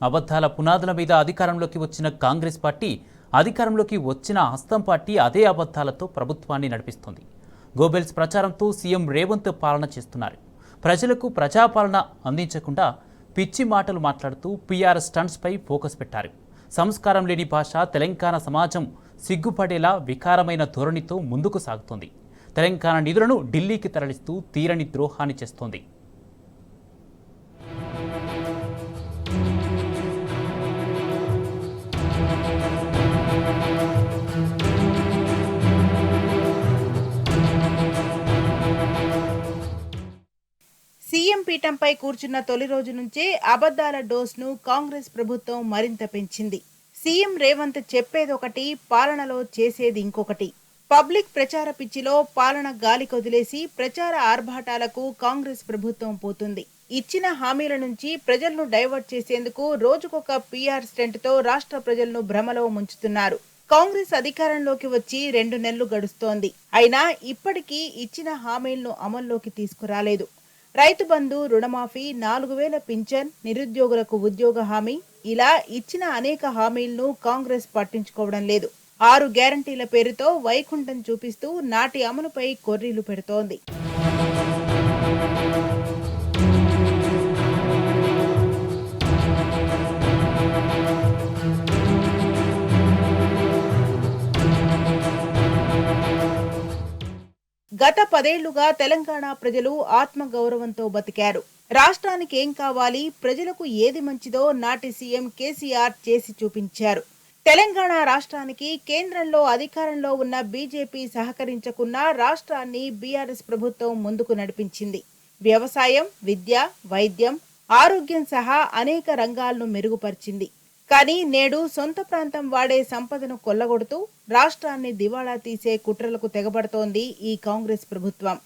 అబద్ధాల పునాదుల మీద అధికారంలోకి వచ్చిన కాంగ్రెస్ పార్టీ అధికారంలోకి వచ్చిన హస్తం పార్టీ అదే అబద్ధాలతో ప్రభుత్వాన్ని నడిపిస్తుంది. గోబెల్స్ ప్రచారంతో సీఎం రేవంత్ పాలన చేస్తున్నారు. ప్రజలకు ప్రజాపాలన అందించకుండా పిచ్చి మాటలు మాట్లాడుతూ పీఆర్ స్టంట్స్పై ఫోకస్ పెట్టారు. సంస్కారం లేని భాష తెలంగాణ సమాజం సిగ్గుపడేలా వికారమైన ధోరణితో ముందుకు సాగుతోంది. తెలంగాణ నిధులను ఢిల్లీకి తరలిస్తూ తీరని ద్రోహాన్ని చేస్తోంది. సీఎం పీఠంపై కూర్చున్న తొలి రోజు నుంచే అబద్ధాల డోస్ను కాంగ్రెస్ ప్రభుత్వం మరింత పెంచింది. సీఎం రేవంత్ చెప్పేదొకటి, పాలనలో చేసేది ఇంకొకటి. పబ్లిక్ ప్రచార పిచ్చిలో పాలన గాలి కొదిలేసి ప్రచార ఆర్భాటాలకు కాంగ్రెస్ ప్రభుత్వం పోతుంది. ఇచ్చిన హామీల నుంచి ప్రజలను డైవర్ట్ చేసేందుకు రోజుకొక పీఆర్ స్టంట్తో రాష్ట్ర ప్రజలను భ్రమలో ముంచుతున్నారు. కాంగ్రెస్ అధికారంలోకి వచ్చి 2 నెలలు గడుస్తోంది. అయినా ఇప్పటికీ ఇచ్చిన హామీలను అమల్లోకి తీసుకురాలేదు. రైతు బంధు, రుణమాఫీ, 4000 పింఛన్, నిరుద్యోగులకు ఉద్యోగ హామీ, ఇలా ఇచ్చిన అనేక హామీలను కాంగ్రెస్ పట్టించుకోవడం లేదు. 6 గ్యారంటీల పేరుతో వైకుంఠం చూపిస్తూ నాటి అమలుపై కొర్రీలు పెడుతోంది. గత 10 ఏళ్లుగా తెలంగాణ ప్రజలు ఆత్మగౌరవంతో బతికారు. రాష్ట్రానికి ఏం కావాలి, ప్రజలకు ఏది మంచిదో నాటి సీఎం కేసీఆర్ చేసి చూపించారు. తెలంగాణ రాష్ట్రానికి కేంద్రంలో అధికారంలో ఉన్న బీజేపీ సహకరించకున్నా రాష్ట్రాన్ని బీఆర్ఎస్ ప్రభుత్వం ముందుకు నడిపించింది. వ్యవసాయం, విద్య, వైద్యం, ఆరోగ్యం సహా అనేక రంగాలను మెరుగుపరిచింది. కానీ నేడు సొంత ప్రాంతం వాడే సంపదను కొల్లగొడుతూ రాష్ట్రాన్ని దివాళా తీసే కుట్రలకు తెగబడుతోంది ఈ కాంగ్రెస్ ప్రభుత్వం.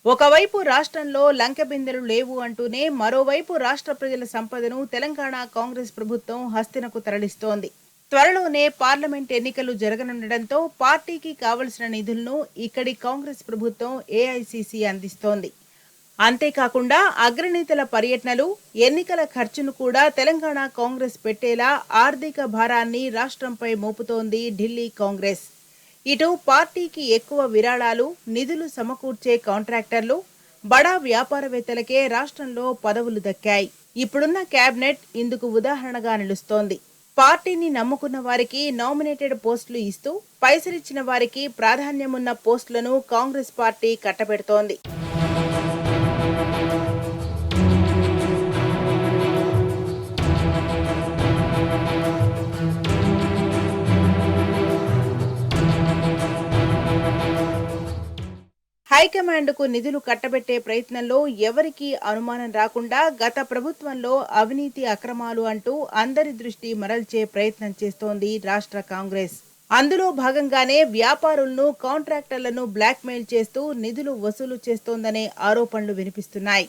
ఒకవైపు రాష్ట్రంలో లంకెబిందెలు లేవు అంటూనే మరోవైపు రాష్ట్ర ప్రజల సంపదను తెలంగాణ కాంగ్రెస్ ప్రభుత్వం హస్తినకు తరలిస్తోంది. త్వరలోనే పార్లమెంట్ ఎన్నికలు జరగనుండటంతో పార్టీకి కావలసిన నిధులను ఇక్కడి కాంగ్రెస్ ప్రభుత్వం ఏఐసీసీ అందిస్తోంది. అంతేకాకుండా అగ్రనేతల పర్యటనలు, ఎన్నికల ఖర్చును కూడా తెలంగాణ కాంగ్రెస్ పెట్టేలా ఆర్థిక భారాన్ని రాష్ట్రంపై మోపుతోంది ఢిల్లీ కాంగ్రెస్. ఇటు పార్టీకి ఎక్కువ విరాళాలు, నిధులు సమకూర్చే కాంట్రాక్టర్లు, బడా వ్యాపారవేత్తలకే రాష్ట్రంలో పదవులు దక్కాయి. ఇప్పుడున్న కేబినెట్ ఇందుకు ఉదాహరణగా నిలుస్తోంది. పార్టీని నమ్ముకున్న వారికి నామినేటెడ్ పోస్టులు ఇస్తూ పైసలిచ్చిన వారికి ప్రాధాన్యమున్న పోస్టులను కాంగ్రెస్ పార్టీ కట్టబెడుతోంది. హైకమాండ్కు నిధులు కట్టబెట్టే ప్రయత్నంలో ఎవరికీ అనుమానం రాకుండా గత ప్రభుత్వంలో అవినీతి అక్రమాలు అంటూ అందరి దృష్టి మరల్చే ప్రయత్నం చేస్తోంది రాష్ట్ర కాంగ్రెస్. అందులో భాగంగానే వ్యాపారులను, కాంట్రాక్టర్లను బ్లాక్మెయిల్ చేస్తూ నిధులు వసూలు చేస్తోందనే ఆరోపణలు వినిపిస్తున్నాయి.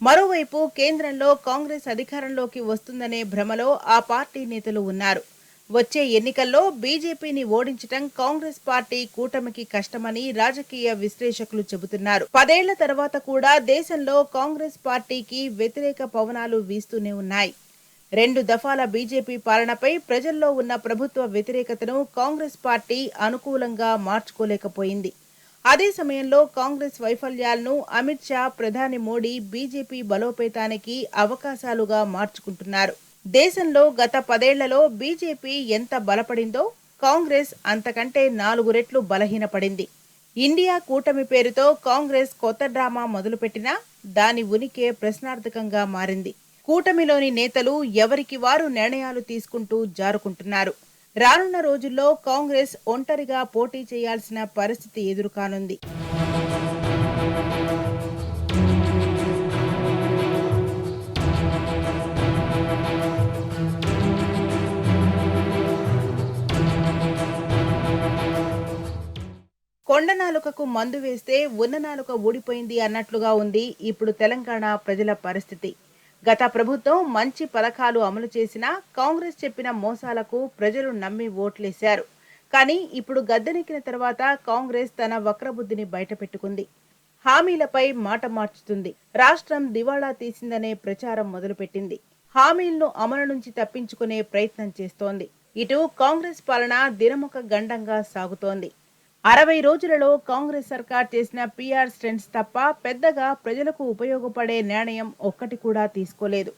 మరోవైపు కేంద్రంలో కాంగ్రెస్ అధికారంలోకి వస్తుందనే భ్రమలో ఆ పార్టీ నేతలు ఉన్నారు. వచ్చే ఎన్నికల్లో బీజేపీని ఓడించడం కాంగ్రెస్ పార్టీ కూటమికి కష్టమని రాజకీయ విశ్లేషకులు చెబుతున్నారు. 10 ఏళ్ల తర్వాత కూడా దేశంలో కాంగ్రెస్ పార్టీకి వ్యతిరేక పవనాలు వీస్తూనే ఉన్నాయి. 2 దఫాల బీజేపీ పాలనపై ప్రజల్లో ఉన్న ప్రభుత్వ వ్యతిరేకతను కాంగ్రెస్ పార్టీ అనుకూలంగా మార్చుకోలేకపోయింది. అదే సమయంలో కాంగ్రెస్ వైఫల్యాలను అమిత్ షా, ప్రధాని మోడీ బీజేపీ బలోపేతానికి అవకాశాలుగా మార్చుకుంటున్నారు. దేశంలో గత 10 ఏళ్లలో బీజేపీ ఎంత బలపడిందో కాంగ్రెస్ అంతకంటే 4 రెట్లు బలహీనపడింది. ఇండియా కూటమి పేరుతో కాంగ్రెస్ కొత్త డ్రామా మొదలుపెట్టినా దాని ఉనికే ప్రశ్నార్థకంగా మారింది. కూటమిలోని నేతలు ఎవరికి వారు నిర్ణయాలు తీసుకుంటూ జారుకుంటున్నారు. రానున్న రోజుల్లో కాంగ్రెస్ ఒంటరిగా పోటీ చేయాల్సిన పరిస్థితి ఎదురుకానుంది. కొండనాలుకకు మందు వేస్తే ఉన్ననాలుక ఊడిపోయింది అన్నట్లుగా ఉంది ఇప్పుడు తెలంగాణ ప్రజల పరిస్థితి. గత ప్రభుత్వం మంచి పథకాలు అమలు చేసినా కాంగ్రెస్ చెప్పిన మోసాలకు ప్రజలు నమ్మి ఓట్లేశారు. కానీ ఇప్పుడు గద్దెనెక్కిన తర్వాత కాంగ్రెస్ తన వక్రబుద్ధిని బయటపెట్టుకుంది. హామీలపై మాట మార్చుతుంది. రాష్ట్రం దివాళా తీసిందనే ప్రచారం మొదలుపెట్టింది. హామీలను అమలు నుంచి తప్పించుకునే ప్రయత్నం చేస్తోంది. ఇటు కాంగ్రెస్ పాలన దినమొక గండంగా సాగుతోంది. 60 రోజులలో కాంగ్రెస్ సర్కార్ చేసిన పీఆర్ స్టెంట్స్ తప్ప పెద్దగా ప్రజలకు ఉపయోగపడే నిర్ణయం ఒక్కటి కూడా తీసుకోలేదు.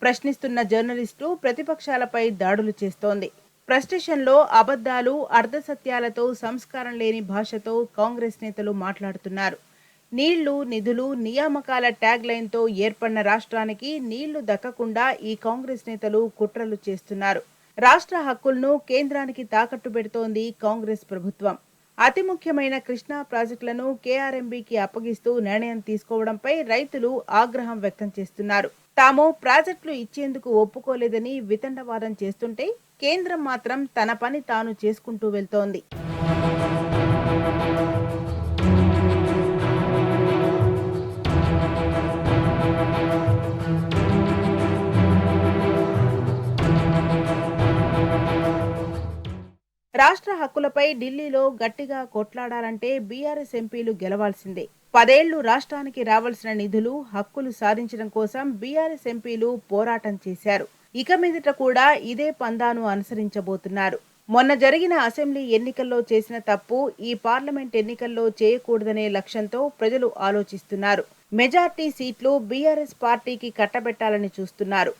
ప్రశ్నిస్తున్న జర్నలిస్టు ప్రతిపక్షాలపై దాడులు చేస్తోంది. ఫ్రస్ట్రేషన్లో అబద్ధాలు, అర్ధసత్యాలతో, సంస్కారం లేని భాషతో కాంగ్రెస్ నేతలు మాట్లాడుతున్నారు. నీళ్లు, నిధులు, నియామకాల ట్యాగ్ లైన్తో ఏర్పడిన రాష్ట్రానికి నీళ్లు దక్కకుండా ఈ కాంగ్రెస్ నేతలు కుట్రలు చేస్తున్నారు. రాష్ట్ర హక్కులను కేంద్రానికి తాకట్టు పెడుతోంది కాంగ్రెస్ ప్రభుత్వం. అతి ముఖ్యమైన కృష్ణా ప్రాజెక్టులను కేఆర్ఎంబీకి అప్పగిస్తూ నిర్ణయం తీసుకోవడంపై రైతులు ఆగ్రహం వ్యక్తం చేస్తున్నారు. తాము ప్రాజెక్టులు ఇచ్చేందుకు ఒప్పుకోలేదని వితండవాదం చేస్తుంటే కేంద్రం మాత్రం తన పని తాను చేసుకుంటూ వెళ్తోంది. రాష్ట్ర హక్కులపై ఢిల్లీలో గట్టిగా కొట్లాడాలంటే బీఆర్ఎస్ ఎంపీలు గెలవాల్సిందే. 10 ఏళ్లు రాష్ట్రానికి రావాల్సిన నిధులు, హక్కులు సాధించడం కోసం బీఆర్ఎస్ ఎంపీలు పోరాటం చేశారు. ఇక మీదట కూడా ఇదే పందాను అనుసరించబోతున్నారు. మొన్న జరిగిన అసెంబ్లీ ఎన్నికల్లో చేసిన తప్పు ఈ పార్లమెంట్ ఎన్నికల్లో చేయకూడదనే లక్ష్యంతో ప్రజలు ఆలోచిస్తున్నారు. మెజార్టీ సీట్లు బీఆర్ఎస్ పార్టీకి కట్టబెట్టాలని చూస్తున్నారు.